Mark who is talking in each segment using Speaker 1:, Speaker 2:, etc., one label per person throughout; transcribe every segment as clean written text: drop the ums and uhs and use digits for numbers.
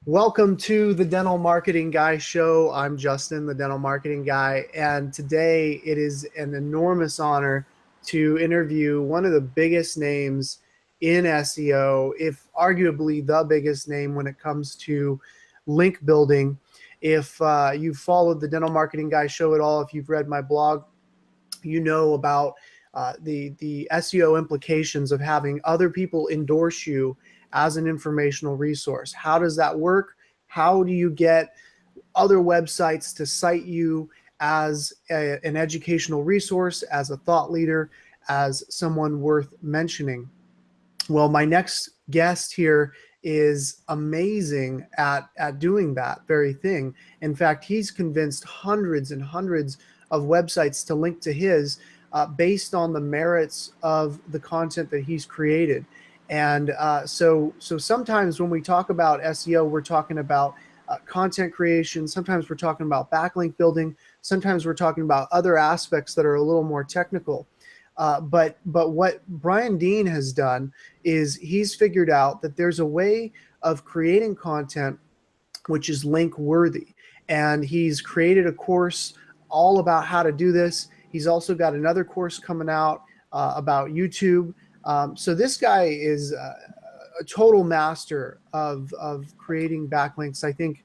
Speaker 1: Welcome to the Dental Marketing Guy show. I'm Justin, the Dental Marketing Guy, and today it is an enormous honor to interview one of the biggest names in SEO, if arguably the biggest name when it comes to link building. If you've followed the Dental Marketing Guy show at all, if you've read my blog, you know about the SEO implications of having other people endorse you as an informational resource. How does that work? How do you get other websites to cite you as an educational resource, as a thought leader, as someone worth mentioning? Well, my next guest here is amazing at doing that very thing. In fact, he's convinced hundreds and hundreds of websites to link to his based on the merits of the content that he's created. And so sometimes when we talk about SEO, we're talking about content creation. Sometimes we're talking about backlink building. Sometimes we're talking about other aspects that are a little more technical. But what Brian Dean has done is he's figured out that there's a way of creating content which is link worthy. And he's created a course all about how to do this. He's also got another course coming out about YouTube. So this guy is a total master of creating backlinks. I think,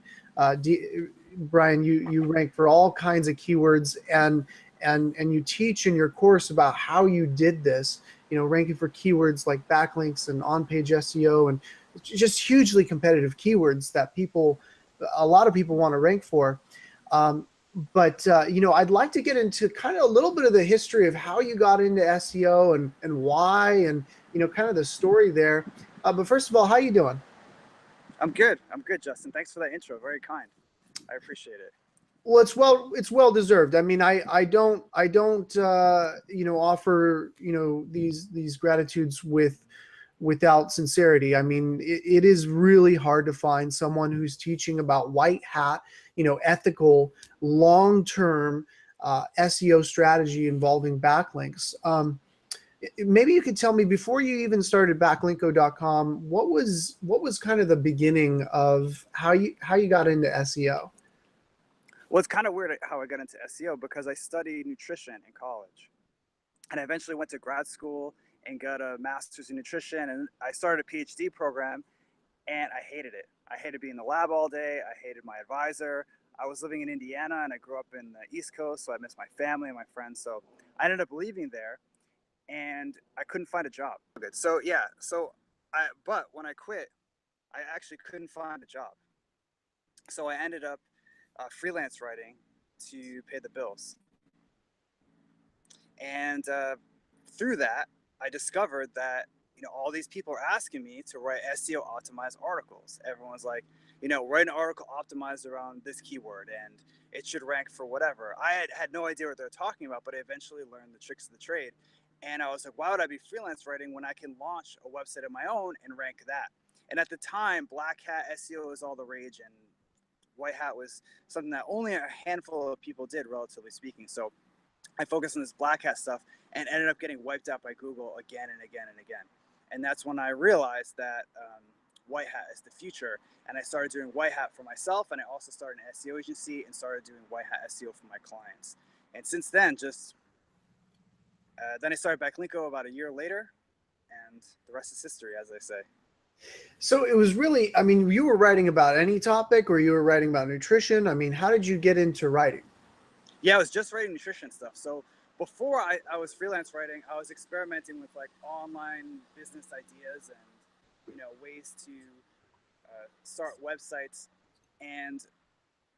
Speaker 1: Brian, you rank for all kinds of keywords, and you teach in your course about how you did this, ranking for keywords like backlinks and on-page SEO and just hugely competitive keywords that a lot of people want to rank for. But I'd like to get into kind of a little bit of the history of how you got into SEO and why, and, kind of the story there. But first of all, how you doing?
Speaker 2: I'm good. I'm good, Justin. Thanks for that intro. Very kind. I appreciate it.
Speaker 1: Well, it's well deserved. I mean, I don't offer these gratitudes without sincerity. I mean, it is really hard to find someone who's teaching about white hat, ethical, long-term SEO strategy involving backlinks. Maybe you could tell me, before you even started backlinko.com, what was kind of the beginning of how you got into SEO?
Speaker 2: Well, it's kind of weird how I got into SEO because I studied nutrition in college, and I eventually went to grad school and got a master's in nutrition, and I started a PhD program, and I hated it. I hated being in the lab all day. I hated my advisor. I was living in Indiana, and I grew up in the East Coast, so I missed my family and my friends. So I ended up leaving there, and I couldn't find a job. So yeah, but when I quit, I actually couldn't find a job. So I ended up freelance writing to pay the bills. And through that, I discovered that all these people are asking me to write SEO optimized articles. Everyone's like, write an article optimized around this keyword and it should rank for whatever. I had no idea what they're talking about, but I eventually learned the tricks of the trade. And I was like, why would I be freelance writing when I can launch a website of my own and rank that? And at the time, black hat SEO was all the rage, and white hat was something that only a handful of people did, relatively speaking. So I focused on this black hat stuff and ended up getting wiped out by Google again and again and again. And that's when I realized that white hat is the future. And I started doing white hat for myself. And I also started an SEO agency and started doing white hat SEO for my clients. And since then, then I started Backlinko about a year later. And the rest is history, as I say.
Speaker 1: So it was really, I mean, you were writing about any topic, or you were writing about nutrition? I mean, how did you get into writing?
Speaker 2: Yeah, I was just writing nutrition stuff. So before I was freelance writing, I was experimenting with like online business ideas and ways to start websites, and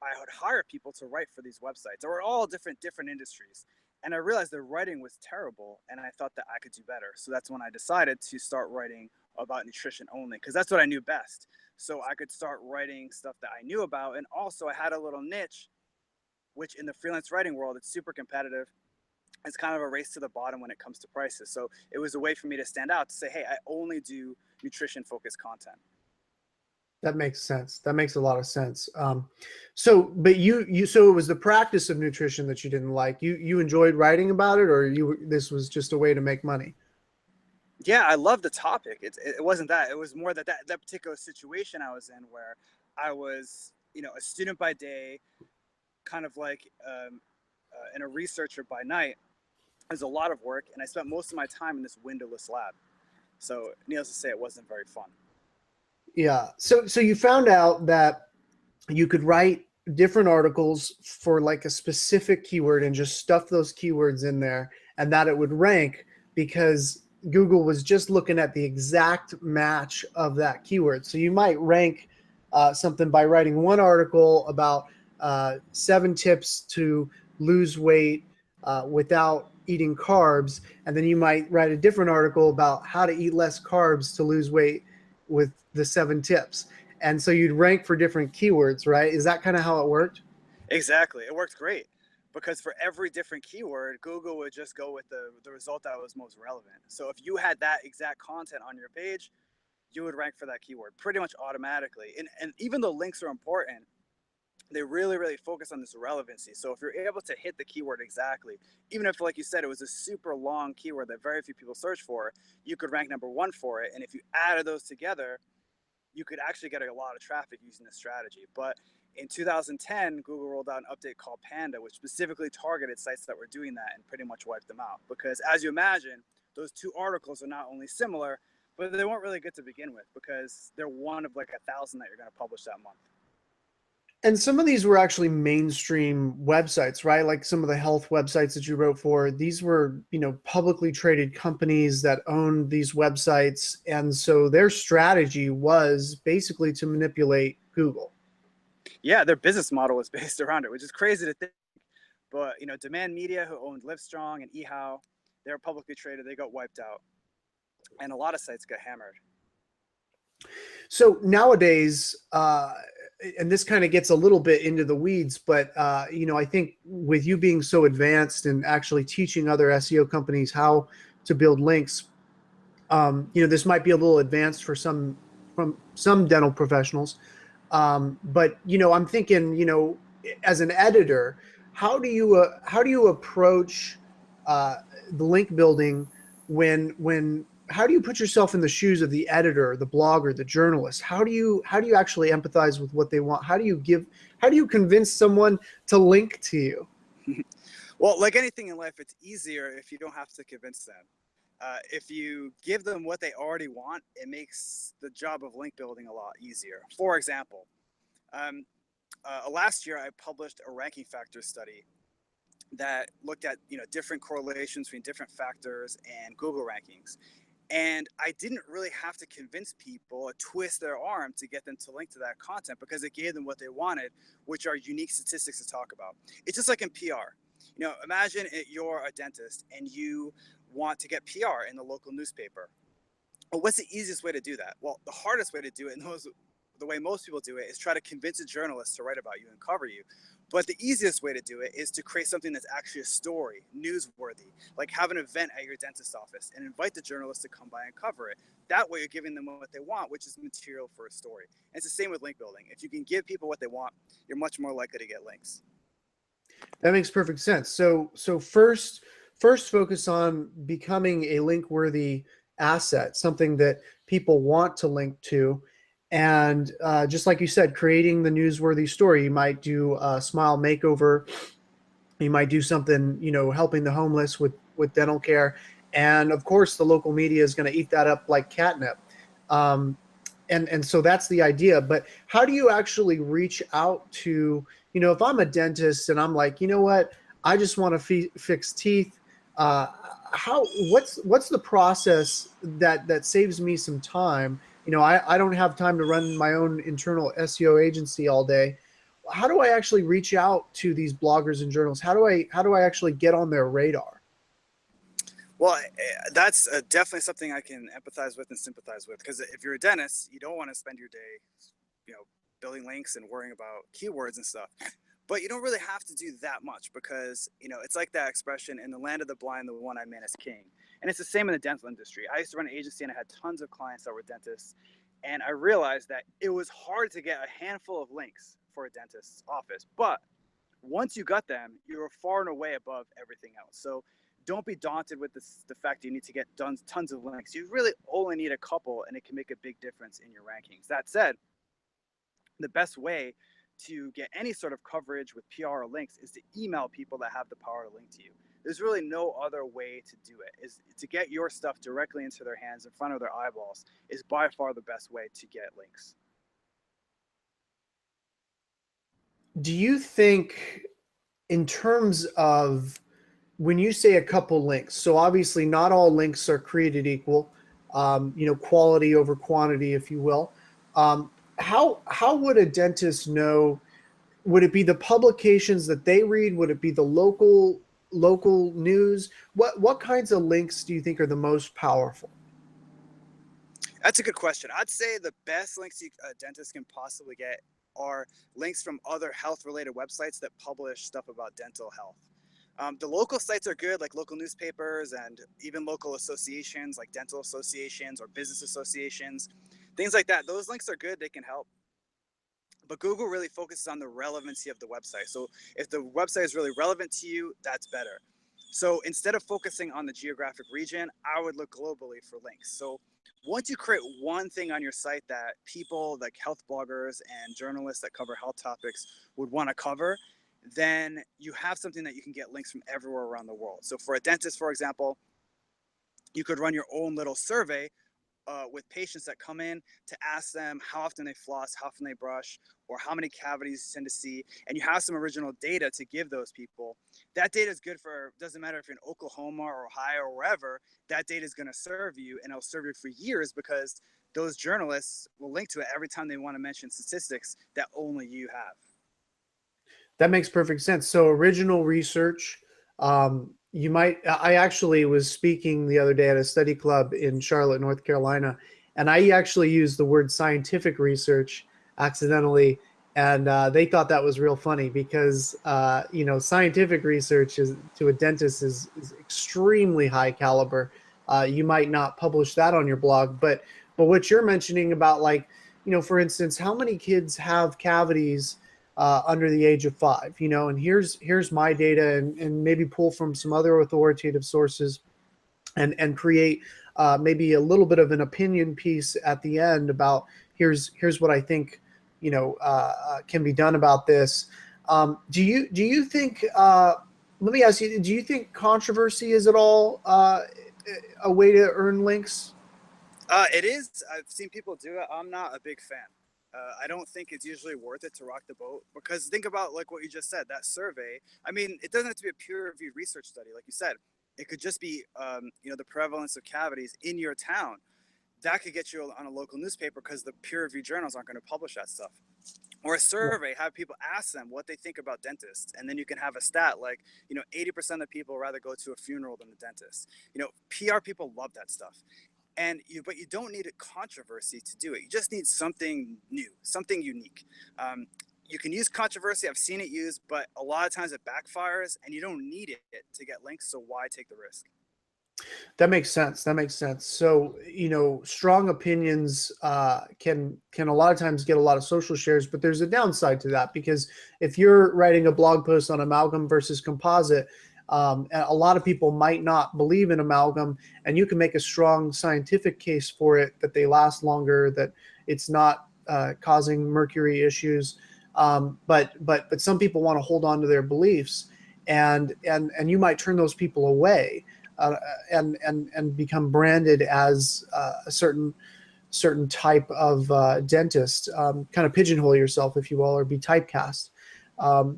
Speaker 2: I would hire people to write for these websites. They were all different industries, and I realized their writing was terrible, and I thought that I could do better. So that's when I decided to start writing about nutrition only, because that's what I knew best. So I could start writing stuff that I knew about, and also I had a little niche, which in the freelance writing world, it's super competitive. It's kind of a race to the bottom when it comes to prices. So it was a way for me to stand out, to say, hey, I only do nutrition focused content.
Speaker 1: That makes sense. That makes a lot of sense. But so it was the practice of nutrition that you didn't like. You enjoyed writing about it, or this was just a way to make money?
Speaker 2: Yeah, I love the topic. It wasn't that. It was more that particular situation I was in, where I was, a student by day, kind of like and a researcher by night. It was a lot of work, and I spent most of my time in this windowless lab. So, needless to say, it wasn't very fun.
Speaker 1: Yeah. So you found out that you could write different articles for like a specific keyword and just stuff those keywords in there, and that it would rank because Google was just looking at the exact match of that keyword. So you might rank something by writing one article about 7 tips to lose weight without eating carbs, and then you might write a different article about how to eat less carbs to lose weight with the 7 tips. And so you'd rank for different keywords, right? Is that kind of how it worked?
Speaker 2: Exactly. It worked great because for every different keyword, Google would just go with the result that was most relevant. So if you had that exact content on your page, you would rank for that keyword pretty much automatically. And even though links are important, they really, really focus on this relevancy. So if you're able to hit the keyword exactly, even if, like you said, it was a super long keyword that very few people search for, you could rank number one for it. And if you added those together, you could actually get a lot of traffic using this strategy. But in 2010, Google rolled out an update called Panda, which specifically targeted sites that were doing that and pretty much wiped them out. Because as you imagine, those two articles are not only similar, but they weren't really good to begin with because they're one of like 1,000 that you're going to publish that month.
Speaker 1: And some of these were actually mainstream websites, right? Like some of the health websites that you wrote for, these were, publicly traded companies that owned these websites. And so their strategy was basically to manipulate Google.
Speaker 2: Yeah, their business model was based around it, which is crazy to think. But Demand Media, who owned Livestrong and eHow, they're publicly traded. They got wiped out, and a lot of sites got hammered.
Speaker 1: So nowadays, and this kind of gets a little bit into the weeds, but I think with you being so advanced and actually teaching other SEO companies how to build links, this might be a little advanced for some dental professionals. But I'm thinking, as an editor, how do you approach the link building when how do you put yourself in the shoes of the editor, the blogger, the journalist? How do you actually empathize with what they want? How do you convince someone to link to you?
Speaker 2: Well, like anything in life, it's easier if you don't have to convince them. If you give them what they already want, it makes the job of link building a lot easier. For example, um, last year I published a ranking factor study that looked at different correlations between different factors and Google rankings. And I didn't really have to convince people or twist their arm to get them to link to that content because it gave them what they wanted, which are unique statistics to talk about. It's just like in PR. Imagine you're a dentist and you want to get PR in the local newspaper. Well, what's the easiest way to do that? Well, the hardest way to do it, and the way most people do it, is try to convince a journalist to write about you and cover you. But the easiest way to do it is to create something that's actually a story, newsworthy, like have an event at your dentist office and invite the journalist to come by and cover it. That way you're giving them what they want, which is material for a story. And it's the same with link building. If you can give people what they want, you're much more likely to get links.
Speaker 1: That makes perfect sense. So first focus on becoming a link worthy asset, something that people want to link to. And just like you said, creating the newsworthy story. You might do a smile makeover. You might do something, helping the homeless with dental care. And of course, the local media is going to eat that up like catnip. Um, and so that's the idea. But how do you actually reach out to, if I'm a dentist and I'm like, you know what, I just want to fix teeth. Uh, what's the process that saves me some time? I don't have time to run my own internal SEO agency all day. How do I actually reach out to these bloggers and journalists? How do I actually get on their radar?
Speaker 2: Well, that's definitely something I can empathize with and sympathize with. Because if you're a dentist, you don't want to spend your day, you know, building links and worrying about keywords and stuff. But you don't really have to do that much because, it's like that expression, in the land of the blind, the one-eyed man is king. And it's the same in the dental industry. I used to run an agency and I had tons of clients that were dentists. And I realized that it was hard to get a handful of links for a dentist's office. But once you got them, you're far and away above everything else. So don't be daunted with the fact that you need to get tons of links. You really only need a couple, and it can make a big difference in your rankings. That said, The best way to get any sort of coverage with PR or links is to email people that have the power to link to you. There's really no other way to do it. Is to get your stuff directly into their hands, in front of their eyeballs, is by far the best way to get links.
Speaker 1: Do you think, in terms of when you say a couple links, so obviously not all links are created equal, quality over quantity, if you will. Um, how would a dentist know? Would it be the publications that they read? Would it be the local news? What kinds of links do you think are the most powerful?
Speaker 2: That's a good question. I'd say the best links a dentist can possibly get are links from other health related websites that publish stuff about dental health. The local sites are good, like local newspapers and even local associations, like dental associations or business associations, things like that. Those links are good, they can help. But Google really focuses on the relevancy of the website. So if the website is really relevant to you, that's better. So instead of focusing on the geographic region, I would look globally for links. So once you create one thing on your site that people like health bloggers and journalists that cover health topics would want to cover, then you have something that you can get links from everywhere around the world. So for a dentist, for example, you could run your own little survey with patients that come in to ask them how often they floss, how often they brush, or how many cavities you tend to see, and you have some original data to give those people. That data is good for, doesn't matter if you're in Oklahoma or Ohio or wherever, that data is going to serve you, and it'll serve you for years because those journalists will link to it every time they want to mention statistics that only you have.
Speaker 1: That makes perfect sense. So original research, you might. I actually was speaking the other day at a study club in Charlotte, North Carolina, and I actually used the word scientific research accidentally, and they thought that was real funny because scientific research is to a dentist is extremely high caliber. You might not publish that on your blog, but what you're mentioning about, like, for instance, how many kids have cavities under the age of 5, and here's my data, and maybe pull from some other authoritative sources, and create maybe a little bit of an opinion piece at the end about here's what I think can be done about this. Do you think let me ask you, do you think controversy is at all a way to earn links?
Speaker 2: It is. I've seen people do it. I'm not a big fan. I don't think it's usually worth it to rock the boat because think about like what you just said. That survey. I mean, it doesn't have to be a peer-reviewed research study, like you said. It could just be, the prevalence of cavities in your town. That could get you on a local newspaper because the peer-reviewed journals aren't going to publish that stuff. Or a survey, have people ask them what they think about dentists, and then you can have a stat like 80% of people rather go to a funeral than the dentist. PR people love that stuff, but you don't need a controversy to do it. You just need something new, something unique. You can use controversy. I've seen it used, but a lot of times it backfires, and you don't need it to get links. So why take the risk?
Speaker 1: That makes sense. That makes sense. So, strong opinions can a lot of times get a lot of social shares, but there's a downside to that because if you're writing a blog post on amalgam versus composite, a lot of people might not believe in amalgam, and you can make a strong scientific case for it that they last longer, that it's not causing mercury issues. But some people want to hold on to their beliefs, and you might turn those people away, uh, and become branded as a certain type of dentist, kind of pigeonhole yourself, if you will, or be typecast.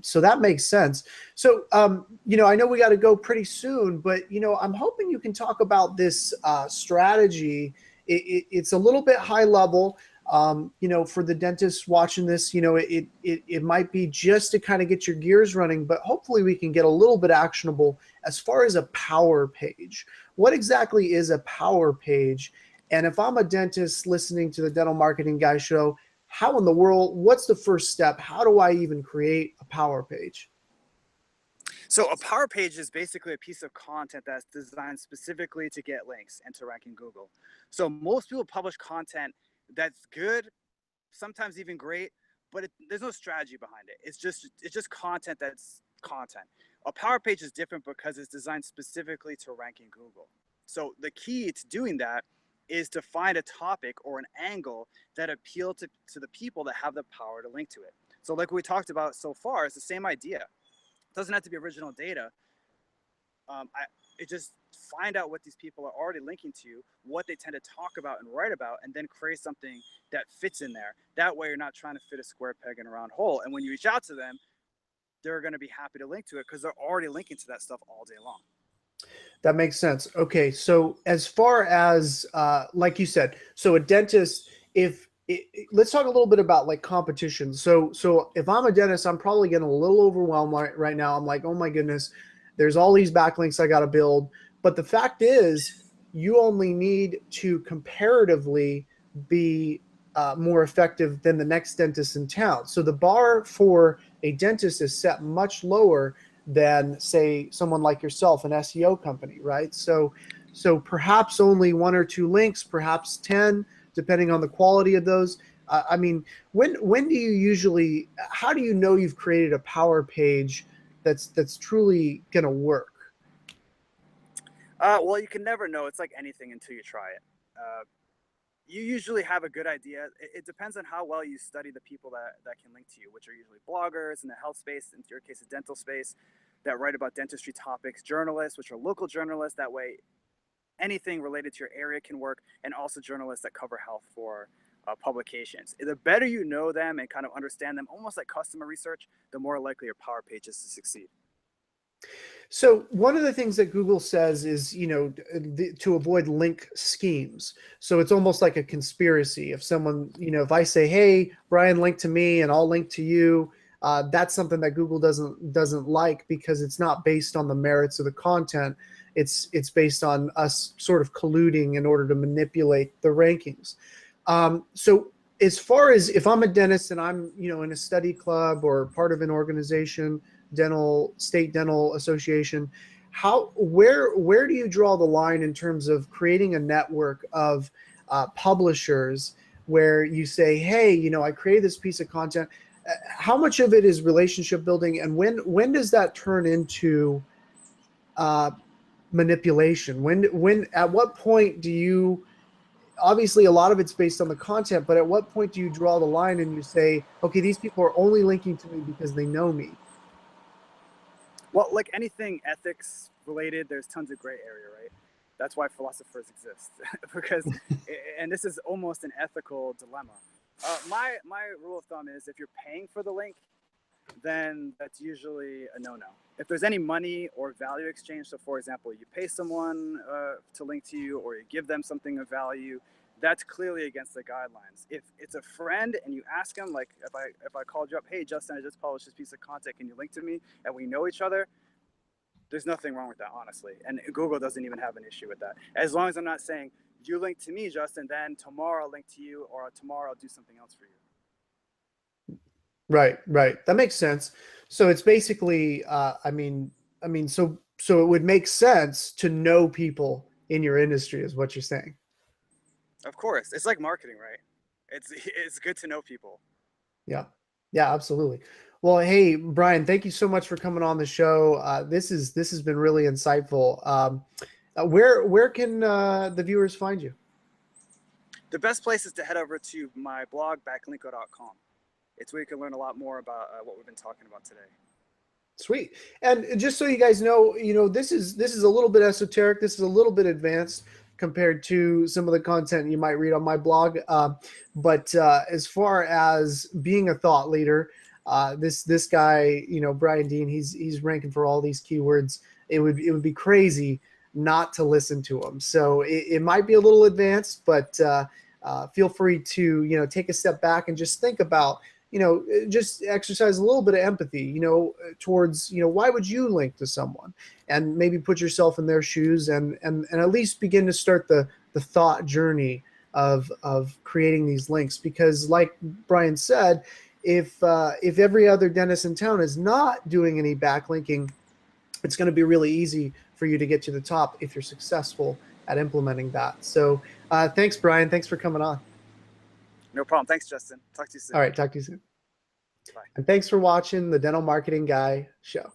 Speaker 1: So that makes sense. So, I know we got to go pretty soon, but, I'm hoping you can talk about this strategy. It's a little bit high level. For the dentists watching this, it might be just to kind of get your gears running, but hopefully we can get a little bit actionable as far as a power page. What exactly is a power page? And if I'm a dentist listening to the Dental Marketing Guy show, how in the world, what's the first step? How do I even create a power page?
Speaker 2: So a power page is basically a piece of content that's designed specifically to get links and to rank in Google. So most people publish content that's good, sometimes even great, but there's no strategy behind it. It's just content that's content. A power page is different because it's designed specifically to rank in Google. So the key to doing that is to find a topic or an angle that appeal to the people that have the power to link to it. So like we talked about so far, it's the same idea. It doesn't have to be original data. It just find out what these people are already linking to, what they tend to talk about and write about, and then create something that fits in there. That way you're not trying to fit a square peg in a round hole. And when you reach out to them, they're going to be happy to link to it because they're already linking to that stuff all day long.
Speaker 1: That makes sense. Okay, so as far as like you said, so a dentist, if let's talk a little bit about like competition. So if I'm a dentist, I'm probably getting a little overwhelmed right now. I'm like, oh my goodness, there's all these backlinks I got to build. But the fact is, you only need to comparatively be more effective than the next dentist in town. So the bar for a dentist is set much lower than, say, someone like yourself, an SEO company, right? So perhaps only one or two links, perhaps 10, depending on the quality of those. I mean, when do you usually? How do you know you've created a power page that's truly going to work?
Speaker 2: Well, you can never know. It's like anything until you try it. You usually have a good idea. It depends on how well you study the people that can link to you, which are usually bloggers in the health space, in your case, the dental space, that write about dentistry topics, journalists, which are local journalists. That way, anything related to your area can work, and also journalists that cover health for publications. The better you know them and kind of understand them, almost like customer research, the more likely your power page is to succeed.
Speaker 1: So one of the things that Google says is, to avoid link schemes. So it's almost like a conspiracy. If someone, if I say, "Hey, Brian, link to me," and I'll link to you, that's something that Google doesn't like because it's not based on the merits of the content. It's based on us sort of colluding in order to manipulate the rankings. So as far as if I'm a dentist and I'm, in a study club or part of an organization, state dental association, where do you draw the line in terms of creating a network of publishers where you say, hey, I created this piece of content. How much of it is relationship building, and when does that turn into manipulation? When at what point do you, obviously a lot of it's based on the content, but at what point do you draw the line and you say, okay, these people are only linking to me because they know me?
Speaker 2: Well, like anything ethics related, there's tons of gray area, right? That's why philosophers exist, because, and this is almost an ethical dilemma. My rule of thumb is if you're paying for the link, then that's usually a no-no. If there's any money or value exchange, so for example, you pay someone to link to you, or you give them something of value, that's clearly against the guidelines. If it's a friend and you ask them, like if I called you up, hey Justin, I just published this piece of content, can you link to me? And we know each other, there's nothing wrong with that, honestly. And Google doesn't even have an issue with that. As long as I'm not saying, you link to me, Justin, then tomorrow I'll link to you, or tomorrow I'll do something else for you.
Speaker 1: Right. That makes sense. So it's basically, so it would make sense to know people in your industry, is what you're saying.
Speaker 2: Of course, it's like marketing, right? It's good to know people.
Speaker 1: Yeah. Yeah, absolutely. Well, hey, Brian, thank you so much for coming on the show. This has been really insightful. Where can the viewers find you?
Speaker 2: The best place is to head over to my blog, backlinko.com. It's where you can learn a lot more about what we've been talking about today.
Speaker 1: Sweet. And just so you guys know, this is a little bit esoteric. This is a little bit advanced compared to some of the content you might read on my blog. But as far as being a thought leader, this guy, Brian Dean, he's ranking for all these keywords. It would be crazy not to listen to him. So it might be a little advanced, but feel free to take a step back and just think about, just exercise a little bit of empathy, towards, why would you link to someone, and maybe put yourself in their shoes and at least begin to start the thought journey of creating these links. Because like Brian said, if every other dentist in town is not doing any backlinking, it's going to be really easy for you to get to the top if you're successful at implementing that. So thanks, Brian. Thanks for coming on.
Speaker 2: No problem. Thanks, Justin. Talk to you soon.
Speaker 1: All right. Talk to you soon.
Speaker 2: Bye.
Speaker 1: And thanks for watching the Dental Marketing Guy show.